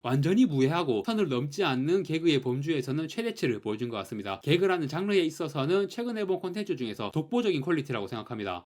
완전히 무해하고 선을 넘지 않는 개그의 범주에서는 최대치를 보여준 것 같습니다. 개그라는 장르에 있어서는 최근에 본 콘텐츠 중에서 독보적인 퀄리티라고 생각합니다.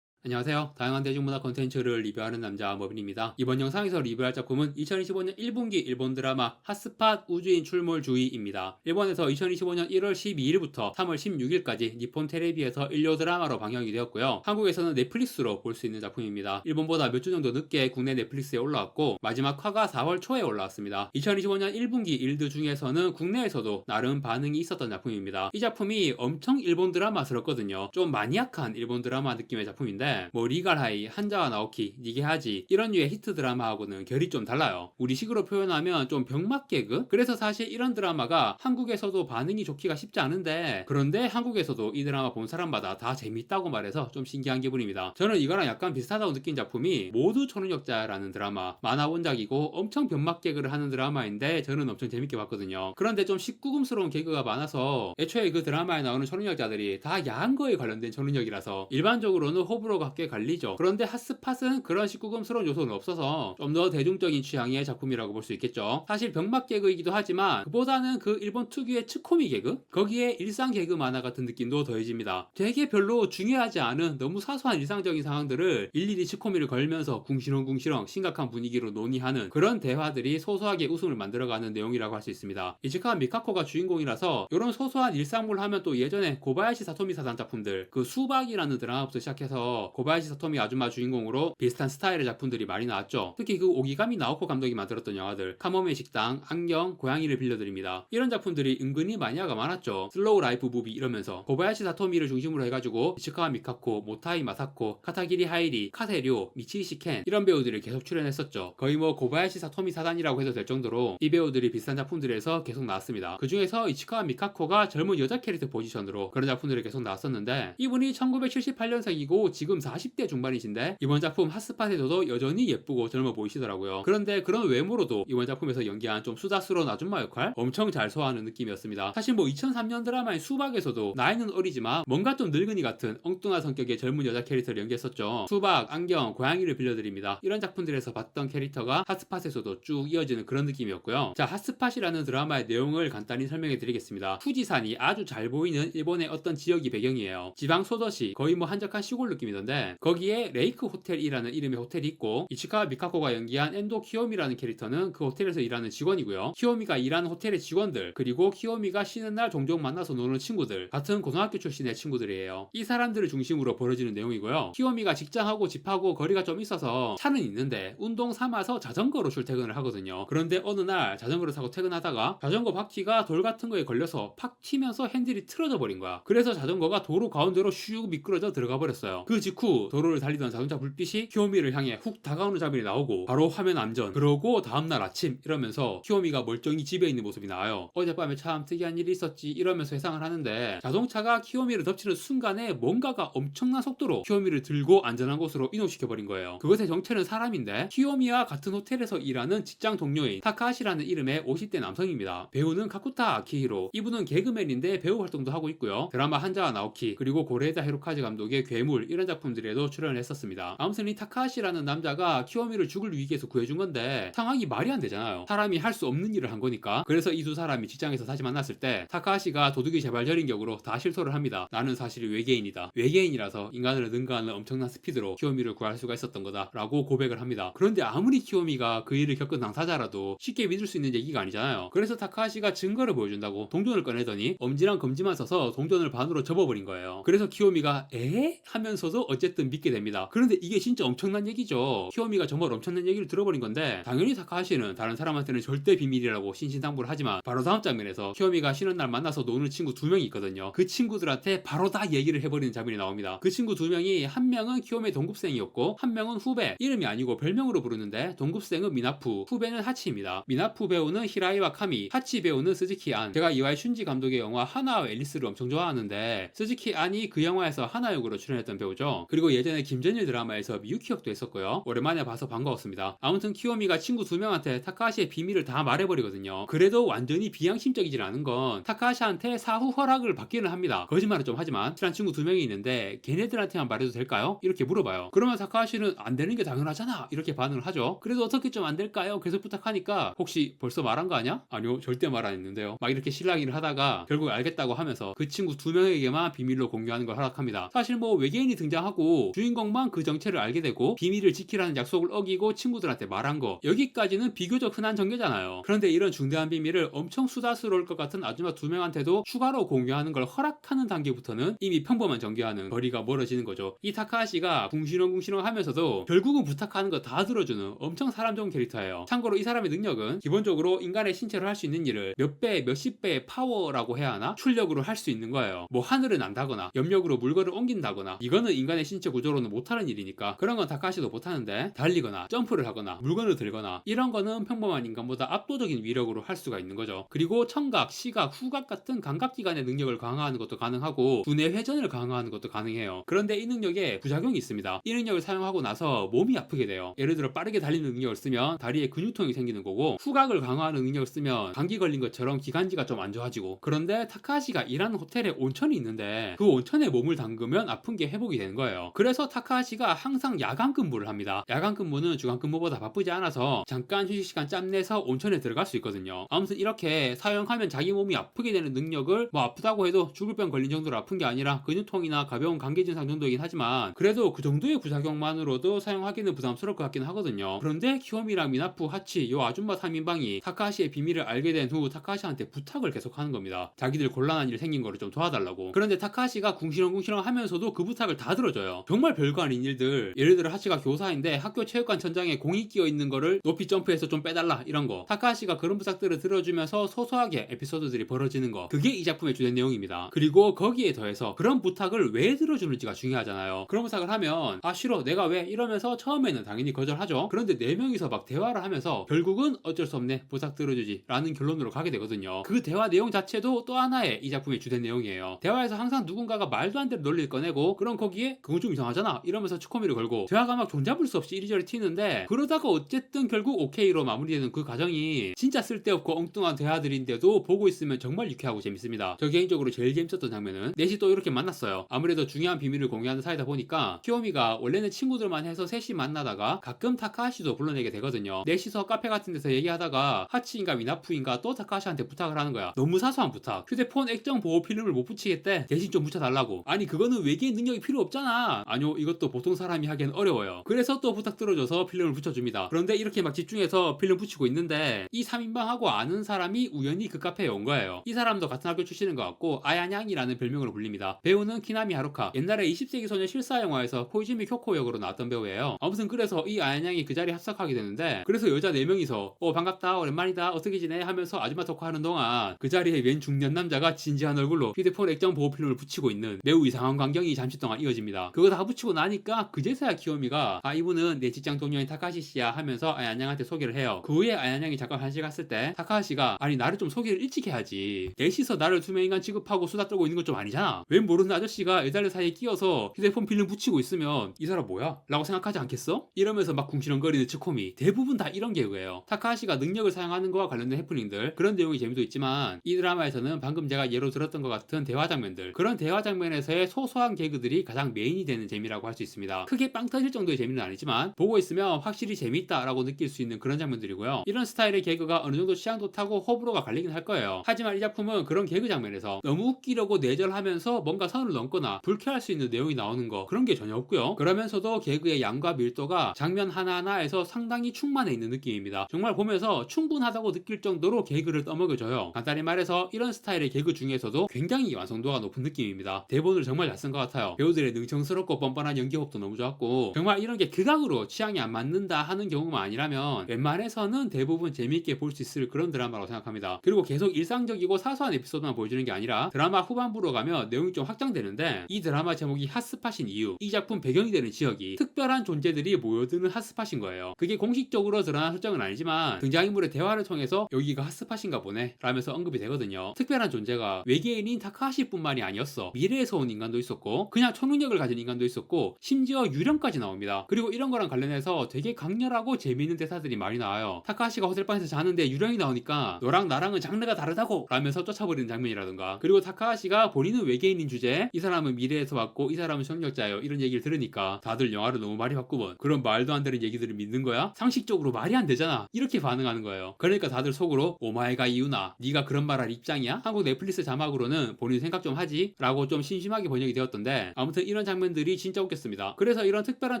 안녕하세요. 다양한 대중문화 콘텐츠를 리뷰하는 남자 머빈입니다. 이번 영상에서 리뷰할 작품은 2025년 1분기 일본 드라마 핫스팟 우주인 출몰주의입니다. 일본에서 2025년 1월 12일부터 3월 16일까지 니폰 테레비에서 일요 드라마로 방영이 되었고요. 한국에서는 넷플릭스로 볼 수 있는 작품입니다. 일본보다 몇 주 정도 늦게 국내 넷플릭스에 올라왔고 마지막 화가 4월 초에 올라왔습니다. 2025년 1분기 일드 중에서는 국내에서도 나름 반응이 있었던 작품입니다. 이 작품이 엄청 일본 드라마스럽거든요. 좀 마니악한 일본 드라마 느낌의 작품인데 뭐 리갈하이, 한자와 나오키, 니게하지 이런 류의 히트 드라마하고는 결이 좀 달라요. 우리식으로 표현하면 좀 병맛 개그? 그래서 사실 이런 드라마가 한국에서도 반응이 좋기가 쉽지 않은데 그런데 한국에서도 이 드라마 본 사람마다 다 재밌다고 말해서 좀 신기한 기분입니다. 저는 이거랑 약간 비슷하다고 느낀 작품이 모두 초능력자라는 드라마, 만화 원작이고 엄청 병맛 개그를 하는 드라마인데 저는 엄청 재밌게 봤거든요. 그런데 좀 19금스러운 개그가 많아서 애초에 그 드라마에 나오는 초능력자들이 다 야한 거에 관련된 초능력이라서 일반적으로는 호불호가 꽤 갈리죠. 그런데 핫스팟은 그런 19금스러운 요소는 없어서 좀 더 대중적인 취향의 작품이라고 볼 수 있겠죠. 사실 병맛 개그이기도 하지만 그보다는 그 일본 특유의 츠코미 개그? 거기에 일상 개그 만화 같은 느낌도 더해집니다. 되게 별로 중요하지 않은 너무 사소한 일상적인 상황들을 일일이 츠코미를 걸면서 궁시렁궁시렁 심각한 분위기로 논의하는 그런 대화들이 소소하게 웃음을 만들어가는 내용이라고 할 수 있습니다. 이치카 미카코가 주인공이라서 이런 소소한 일상물 하면 또 예전에 고바야시 사토미 사단 작품들 그 수박이라는 드라마부터 시작해서 고바야시 사토미 아줌마 주인공으로 비슷한 스타일의 작품들이 많이 나왔죠. 특히 그 오기가미 나오코 감독이 만들었던 영화들 카모메 식당, 안경, 고양이를 빌려드립니다. 이런 작품들이 은근히 마니아가 많았죠. 슬로우 라이프 무비 이러면서 고바야시 사토미를 중심으로 해가지고 이치카와 미카코, 모타이 마사코, 카타기리 하이리, 카세료, 미치이시 켄 이런 배우들이 계속 출연했었죠. 거의 뭐 고바야시 사토미 사단이라고 해도 될 정도로 이 배우들이 비슷한 작품들에서 계속 나왔습니다. 그 중에서 이치카와 미카코가 젊은 여자 캐릭터 포지션으로 그런 작품들이 계속 나왔었는데 이분이 1978년생이고 지금 40대 중반이신데 이번 작품 핫스팟에서도 여전히 예쁘고 젊어 보이시더라고요. 그런데 그런 외모로도 이번 작품에서 연기한 좀 수다스러운 아줌마 역할 엄청 잘 소화하는 느낌이었습니다. 사실 뭐 2003년 드라마인 수박에서도 나이는 어리지만 뭔가 좀 늙은이 같은 엉뚱한 성격의 젊은 여자 캐릭터를 연기했었죠. 수박, 안경, 고양이를 빌려드립니다. 이런 작품들에서 봤던 캐릭터가 핫스팟에서도 쭉 이어지는 그런 느낌이었고요. 자, 핫스팟이라는 드라마의 내용을 간단히 설명해 드리겠습니다. 후지산이 아주 잘 보이는 일본의 어떤 지역이 배경이에요. 지방 소도시, 거의 뭐 한적한 시골 느낌이던데 거기에 레이크 호텔이라는 이름의 호텔이 있고 이치카 미카코가 연기한 엔도 키요미라는 캐릭터는 그 호텔에서 일하는 직원이고요. 키요미가 일하는 호텔의 직원들 그리고 키요미가 쉬는 날 종종 만나서 노는 친구들 같은 고등학교 출신의 친구들이에요. 이 사람들을 중심으로 벌어지는 내용이고요. 키요미가 직장하고 집하고 거리가 좀 있어서 차는 있는데 운동 삼아서 자전거로 출퇴근을 하거든요. 그런데 어느 날 자전거를 타고 퇴근하다가 자전거 바퀴가 돌 같은 거에 걸려서 팍 튀면서 핸들이 틀어져 버린 거야. 그래서 자전거가 도로 가운데로 슉 미끄러져 들어가 버렸어요. 그 직후 도로를 달리던 자동차 불빛이 키요미를 향해 훅 다가오는 장면이 나오고 바로 화면 암전. 그러고 다음날 아침 이러면서 키요미가 멀쩡히 집에 있는 모습이 나와요. 어젯밤에 참 특이한 일이 있었지 이러면서 회상을 하는데 자동차가 키요미를 덮치는 순간에 뭔가가 엄청난 속도로 키요미를 들고 안전한 곳으로 이동시켜 버린 거예요. 그것의 정체는 사람인데 키요미와 같은 호텔에서 일하는 직장 동료인 타카하시라는 이름의 50대 남성입니다. 배우는 카쿠타 아키히로. 이분은 개그맨인데 배우 활동도 하고 있고요. 드라마 한자와 나오키 그리고 고레에다 히로카즈 감독의 괴물 이런 작품들에도 출연을 했었습니다. 아무튼 이 타카하시라는 남자가 키요미를 죽을 위기에서 구해준 건데 상황이 말이 안 되잖아요. 사람이 할 수 없는 일을 한 거니까. 그래서 이 두 사람이 직장에서 다시 만났을 때 타카하시가 도둑이 제발저린 격으로 다 실토를 합니다. 나는 사실 외계인이다. 외계인이라서 인간을 능가하는 엄청난 스피드로 키요미를 구할 수가 있었던 거다 라고 고백을 합니다. 그런데 아무리 키요미가 그 일을 겪은 당사자라도 쉽게 믿을 수 있는 얘기가 아니잖아요. 그래서 타카하시가 증거를 보여준다고 동전을 꺼내더니 엄지랑 검지만 써서 동전을 반으로 접어버린 거예요. 그래서 키요미가 에? 하면서도 어쨌든 믿게 됩니다. 그런데 이게 진짜 엄청난 얘기죠. 키요미가 정말 엄청난 얘기를 들어버린 건데 당연히 타카하시는 다른 사람한테는 절대 비밀이라고 신신당부를 하지만 바로 다음 장면에서 키요미가 쉬는 날 만나서 노는 친구 두 명이 있거든요. 그 친구들한테 바로 다 얘기를 해버리는 장면이 나옵니다. 그 친구 두 명이 한 명은 키요미의 동급생이었고 한 명은 후배. 이름이 아니고 별명으로 부르는데 동급생은 미나푸, 후배는 하치입니다. 미나푸 배우는 히라이와 카미, 하치 배우는 스즈키 안. 제가 이와이 슌지 감독의 영화 하나와 앨리스를 엄청 좋아하는데 스즈키 안이 그 영화에서 하나 역으로 출연했던 배우죠. 그리고 예전에 김전일 드라마에서 미유키 역도 했었고요. 오랜만에 봐서 반가웠습니다. 아무튼 키요미가 친구 2명한테 타카하시의 비밀을 다 말해버리거든요. 그래도 완전히 비양심적이진 않은 건 타카하시한테 사후 허락을 받기는 합니다. 거짓말은 좀 하지만 친한 친구 2명이 있는데 걔네들한테만 말해도 될까요? 이렇게 물어봐요. 그러면 타카하시는 안 되는 게 당연하잖아 이렇게 반응을 하죠. 그래도 어떻게 좀 안 될까요? 계속 부탁하니까 혹시 벌써 말한 거 아니야? 아니요, 절대 말 안 했는데요. 막 이렇게 실랑이를 하다가 결국 알겠다고 하면서 그 친구 2명에게만 비밀로 공유하는 걸 허락합니다. 사실 뭐 외계인이 등장하고 주인공만 그 정체를 알게 되고 비밀을 지키라는 약속을 어기고 친구들한테 말한 거, 여기까지는 비교적 흔한 전개잖아요. 그런데 이런 중대한 비밀을 엄청 수다스러울 것 같은 아줌마 2명한테도 추가로 공유하는 걸 허락하는 단계부터는 이미 평범한 전개와는 거리가 멀어지는 거죠. 이 타카하시가 궁시렁궁시렁 하면서도 결국은 부탁하는 거 다 들어주는 엄청 사람 좋은 캐릭터예요. 참고로 이 사람의 능력은 기본적으로 인간의 신체로 할 수 있는 일을 몇 배, 몇십 배의 파워라고 해야 하나? 출력으로 할 수 있는 거예요. 뭐 하늘을 난다거나 염력으로 물건을 옮긴다거나, 이거는 인간의 신체 구조로는 못하는 일이니까 그런 건 타카하시도 못하는데, 달리거나 점프를 하거나 물건을 들거나 이런 거는 평범한 인간보다 압도적인 위력으로 할 수가 있는 거죠. 그리고 청각, 시각, 후각 같은 감각기관의 능력을 강화하는 것도 가능하고 두뇌 회전을 강화하는 것도 가능해요. 그런데 이 능력에 부작용이 있습니다. 이 능력을 사용하고 나서 몸이 아프게 돼요. 예를 들어 빠르게 달리는 능력을 쓰면 다리에 근육통이 생기는 거고, 후각을 강화하는 능력을 쓰면 감기 걸린 것처럼 기관지가 좀 안 좋아지고. 그런데 타카하시가 일하는 호텔에 온천이 있는데 그 온천에 몸을 담그면 아픈 게 회복이 되는 거예요. 그래서 타카하시가 항상 야간 근무를 합니다. 야간 근무는 주간 근무보다 바쁘지 않아서 잠깐 휴식 시간 짬내서 온천에 들어갈 수 있거든요. 아무튼 이렇게 사용하면 자기 몸이 아프게 되는 능력을, 뭐 아프다고 해도 죽을 병 걸린 정도로 아픈 게 아니라 근육통이나 가벼운 감기 증상 정도이긴 하지만 그래도 그 정도의 부작용만으로도 사용하기는 부담스러울 것 같긴 하거든요. 그런데 키요미랑 미나프, 하치 요 아줌마 3인방이 타카하시의 비밀을 알게 된 후 타카하시한테 부탁을 계속하는 겁니다. 자기들 곤란한 일 생긴 거를 좀 도와달라고. 그런데 타카하시가 궁시렁궁시렁 하면서도 그 부탁을 다 들어줘요. 정말 별거 아닌 일들, 예를 들어 하치가 교사인데 학교 체육관 천장에 공이 끼어 있는 거를 높이 점프해서 좀 빼달라 이런 거, 타카하시가 그런 부탁들을 들어주면서 소소하게 에피소드들이 벌어지는 거, 그게 이 작품의 주된 내용입니다. 그리고 거기에 더해서 그런 부탁을 왜 들어주는지가 중요하잖아요. 그런 부탁을 하면 아 싫어 내가 왜 이러면서 처음에는 당연히 거절하죠. 그런데 4명이서 막 대화를 하면서 결국은 어쩔 수 없네 부탁 들어주지 라는 결론으로 가게 되거든요. 그 대화 내용 자체도 또 하나의 이 작품의 주된 내용이에요. 대화에서 항상 누군가가 말도 안 되는 논리를 꺼내고, 그럼 거기에 그건 좀 이상하잖아 이러면서 추코미를 걸고 대화가 막 종잡을 수 없이 이리저리 튀는데, 그러다가 어쨌든 결국 오케이로 마무리되는 그 과정이 진짜 쓸데없고 엉뚱한 대화들인데도 보고 있으면 정말 유쾌하고 재밌습니다. 저 개인적으로 제일 재밌었던 장면은 넷이 또 이렇게 만났어요. 아무래도 중요한 비밀을 공유하는 사이다 보니까 키요미가 원래는 친구들만 해서 셋이 만나다가 가끔 타카하시도 불러내게 되거든요. 넷이서 카페 같은 데서 얘기하다가 하치인가 미나푸인가 또 타카하시한테 부탁을 하는 거야. 너무 사소한 부탁. 휴대폰 액정 보호 필름을 못 붙이겠대. 대신 좀 붙여달라고. 아니 그거는 외계인 능력이 필요 없잖아. 아니요, 이것도 보통 사람이 하기엔 어려워요. 그래서 또 부탁 들어줘서 필름을 붙여줍니다. 그런데 이렇게 막 집중해서 필름 붙이고 있는데 이 3인방하고 아는 사람이 우연히 그 카페에 온 거예요. 이 사람도 같은 학교 출신인 것 같고 아야냥이라는 별명으로 불립니다. 배우는 키나미 하루카. 옛날에 20세기 소녀 실사 영화에서 코이즈미 쿄코 역으로 나왔던 배우예요. 아무튼 그래서 이 아야냥이 그 자리에 합석하게 되는데, 그래서 여자 4명이서 반갑다 오랜만이다 어떻게 지내 하면서 아줌마 토크하는 동안 그 자리에 웬 중년 남자가 진지한 얼굴로 휴대폰 액정 보호 필름을 붙이고 있는 매우 이상한 광경이 잠시 동안 이어집니다. 그거 다 붙이고 나니까 그제서야 키요미가 아 이분은 내 직장 동료인 타카하시 씨야 하면서 아야냥한테 소개를 해요. 그 후에 아야냥이 잠깐 한실 갔을 때 타카하시가 아니 나를 좀 소개를 일찍 해야지, 넷이서 나를 투명인간 취급하고 수다 떨고 있는 건 좀 아니잖아, 웬 모르는 아저씨가 여자들 사이에 끼어서 휴대폰 필름 붙이고 있으면 이 사람 뭐야? 라고 생각하지 않겠어? 이러면서 막 궁시렁거리는 츠코미. 대부분 다 이런 개그예요. 타카하시가 능력을 사용하는 거와 관련된 해프닝들, 그런 내용이 재미도 있지만 이 드라마에서는 방금 제가 예로 들었던 것 같은 대화 장면들, 그런 대화 장면에서의 소소한 개그들이 가장 메인이 되는 재미라고 할 수 있습니다. 크게 빵 터질 정도의 재미는 아니지만 보고 있으면 확실히 재밌다라고 느낄 수 있는 그런 장면들이고요. 이런 스타일의 개그가 어느 정도 취향도 타고 호불호가 갈리긴 할 거예요. 하지만 이 작품은 그런 개그 장면에서 너무 웃기려고 내절하면서 뭔가 선을 넘거나 불쾌할 수 있는 내용이 나오는 거, 그런 게 전혀 없고요. 그러면서도 개그의 양과 밀도가 장면 하나하나에서 상당히 충만해 있는 느낌입니다. 정말 보면서 충분하다고 느낄 정도로 개그를 떠먹여줘요. 간단히 말해서 이런 스타일의 개그 중에서도 굉장히 완성도가 높은 느낌입니다. 대본을 정말 잘 쓴 것 같아요. 배우들의 능청스럽고 뻔뻔한 연기호흡도 너무 좋았고, 정말 이런 게 극악으로 취향이 안 맞는다 하는 경우만 아니라면 웬만해서는 대부분 재미있게 볼 수 있을 그런 드라마라고 생각합니다. 그리고 계속 일상적이고 사소한 에피소드만 보여주는 게 아니라 드라마 후반부로 가면 내용이 좀 확장되는데, 이 드라마 제목이 핫스팟인 이유, 이 작품 배경이 되는 지역이 특별한 존재들이 모여드는 핫스팟인 거예요. 그게 공식적으로 드러난 설정은 아니지만 등장인물의 대화를 통해서 여기가 핫스팟인가 보네 라면서 언급이 되거든요. 특별한 존재가 외계인인 타카하시 뿐만이 아니었어. 미래에서 온 인간도 있었고 그냥 초능력을 가진 가진 인간도 있었고 심지어 유령까지 나옵니다. 그리고 이런 거랑 관련해서 되게 강렬하고 재미있는 대사들이 많이 나와요. 타카하시가 호텔방에서 자는데 유령이 나오니까 너랑 나랑은 장르가 다르다고 라면서 쫓아버리는 장면이라든가, 그리고 타카하시가 본인은 외계인인 주제에 이 사람은 미래에서 왔고 이 사람은 초능력자예요 이런 얘기를 들으니까 다들 영화를 너무 많이 봤구먼, 그런 말도 안 되는 얘기들을 믿는 거야? 상식적으로 말이 안 되잖아, 이렇게 반응하는 거예요. 그러니까 다들 속으로 오마이가 이유나 네가 그런 말할 입장이야? 한국 넷플릭스 자막으로는 본인 생각 좀 하지? 라고 좀 심심하게 번역이 되었던데, 아무튼 이런 장면들이 진짜 웃겼습니다. 그래서 이런 특별한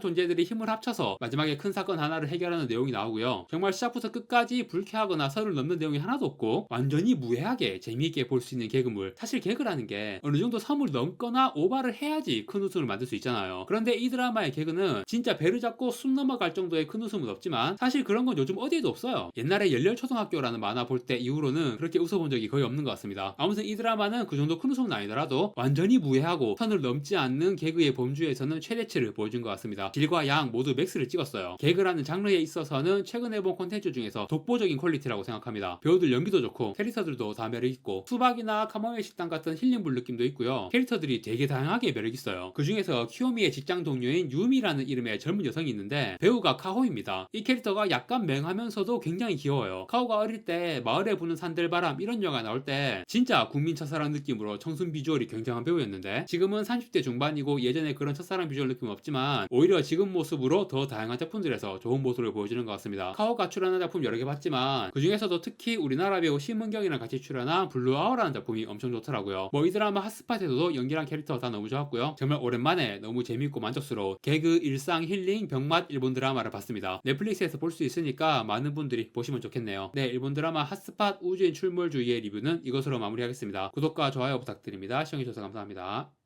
존재들이 힘을 합쳐서 마지막에 큰 사건 하나를 해결하는 내용이 나오고요. 정말 시작부터 끝까지 불쾌하거나 선을 넘는 내용이 하나도 없고 완전히 무해하게 재미있게 볼 수 있는 개그물. 사실 개그라는 게 어느 정도 선을 넘거나 오바를 해야지 큰 웃음을 만들 수 있잖아요. 그런데 이 드라마의 개그는 진짜 배를 잡고 숨 넘어갈 정도의 큰 웃음은 없지만 사실 그런 건 요즘 어디에도 없어요. 옛날에 열렬초등학교라는 만화 볼 때 이후로는 그렇게 웃어본 적이 거의 없는 것 같습니다. 아무튼 이 드라마는 그 정도 큰 웃음은 아니더라도 완전히 무해하고 선을 넘지 않는 개그의 범주에서는 최대치를 보여준 것 같습니다. 질과 양 모두 맥스를 찍었어요. 개그라는 장르에 있어서는 최근에 본 콘텐츠 중에서 독보적인 퀄리티라고 생각합니다. 배우들 연기도 좋고 캐릭터들도 다 매력있고 수박이나 카모메 식당 같은 힐링물 느낌도 있고요. 캐릭터들이 되게 다양하게 매력있어요. 그 중에서 키오미의 직장 동료인 유미라는 이름의 젊은 여성이 있는데 배우가 카호입니다. 이 캐릭터가 약간 맹하면서도 굉장히 귀여워요. 카호가 어릴 때 마을에 부는 산들바람 이런 영화 나올 때 진짜 국민 첫사랑 느낌으로 청순 비주얼이 굉장한 배우였는데 지금은 30대 중반이고 예전에 그런 첫사랑 비주얼 느낌은 없지만 오히려 지금 모습으로 더 다양한 작품들에서 좋은 모습을 보여주는 것 같습니다. 카호가 출연한 작품 여러 개 봤지만 그 중에서도 특히 우리나라 배우 심은경이랑 같이 출연한 블루아워라는 작품이 엄청 좋더라고요. 뭐 이 드라마 핫스팟에서도 연기랑 캐릭터 다 너무 좋았고요. 정말 오랜만에 너무 재밌고 만족스러운 개그, 일상, 힐링, 병맛 일본 드라마를 봤습니다. 넷플릭스에서 볼 수 있으니까 많은 분들이 보시면 좋겠네요. 네, 일본 드라마 핫스팟 우주인 출몰주의의 리뷰는 이것으로 마무리하겠습니다. 구독과 좋아요 부탁드립니다. 시청해주셔서 감사합니다.